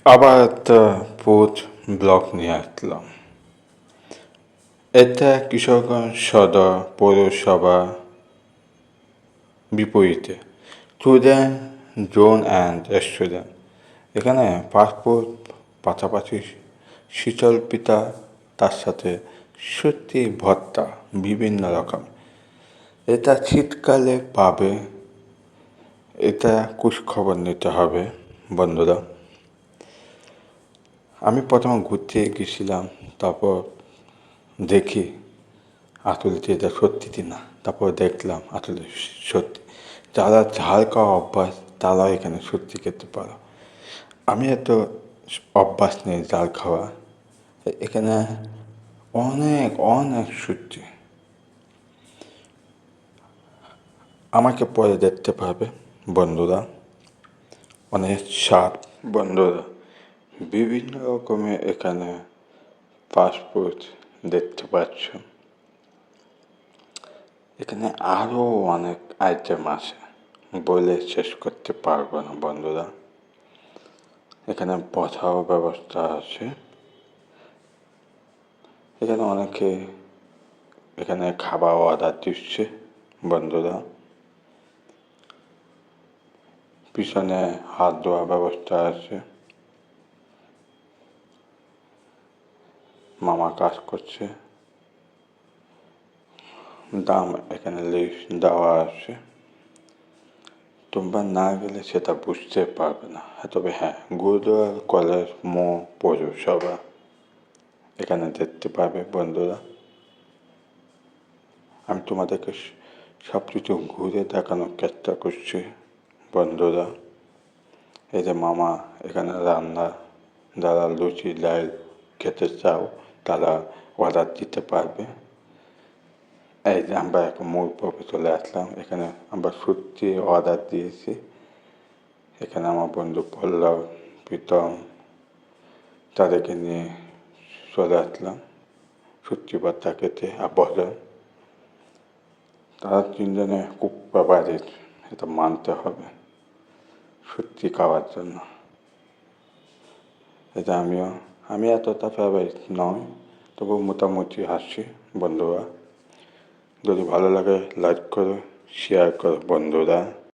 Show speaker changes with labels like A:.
A: আবার একটা food blog নিয়ে আসলাম। এটা কিশোরগঞ্জ সদর পৌরসভা বিপরীতে স্টুডেন্ট জোন অ্যান্ড রেস্টুরেন্ট। এখানে ফাস্টফুড পাশাপাশি শীতল পিঠা, তার সাথে সত্যি ভর্তা বিভিন্ন রকম। এটা শীতকালে পাবে, এটা খোঁজখবর নিতে হবে বন্ধুরা। আমি প্রথমে ঘুরতে গেছিলাম, তারপর দেখি আসলে যে এটা সত্যি না, তারপর দেখলাম আসলে সত্যি। যারা ঝাল খাওয়া অভ্যাস তারা এখানে সত্যি খেতে পারো। আমি এত অভ্যাস নেই ঝাল খাওয়া, এখানে অনেক অনেক সত্যি। আমাকে পরে দেখতে পাবে বন্ধুরা, অনেক স্বাদ বন্ধুরা। বিভিন্ন রকমের এখানে ফাস্টফুড দেখতে পাচ্ছ। এখানে আরও অনেক আইটেম আছে, বলে শেষ করতে পারবো না বন্ধুরা। এখানে বসাও ব্যবস্থা আছে। এখানে অনেকে এখানে খাবার অর্ডার দিচ্ছে বন্ধুরা। পিছনে হাত ধোয়ার ব্যবস্থা আছে। মামা কাজ করছে। দাম এখানে লিস্ট দেওয়া আছে, তোমরা না গেলে সেটা বুঝতে পারবে না। তবে হ্যাঁ, গুরুদুয়ার কলেজ পৌরসভা এখানে দেখতে পাবে বন্ধুরা। আমি তোমাদেরকে সব কিছু ঘুরে দেখানোর চেষ্টা করছি বন্ধুরা। এই যে মামা এখানে রান্না, যারা লুচি লাল খেতে চাও তারা অর্ডার দিতে পারবে। এই যে আমরা এখন মূল পর্বে চলে আসলাম। এখানে আমরা সত্যি অর্ডার দিয়েছি। এখানে আমার বন্ধু পল্লব, প্রীতম, তাদেরকে নিয়ে চলে আসলাম সত্যি ভর্তা খেতে। আর বলে তারা তিনজনে খুব ব্যাপারিক, এটা মানতে হবে সত্যি খাওয়ার জন্য। এটা আমি এতটা ফেভারিট নয়, তবু মোটামুটি হাসি বন্ধুরা। যদি ভালো লাগে লাইক করো, শেয়ার করো বন্ধুরা।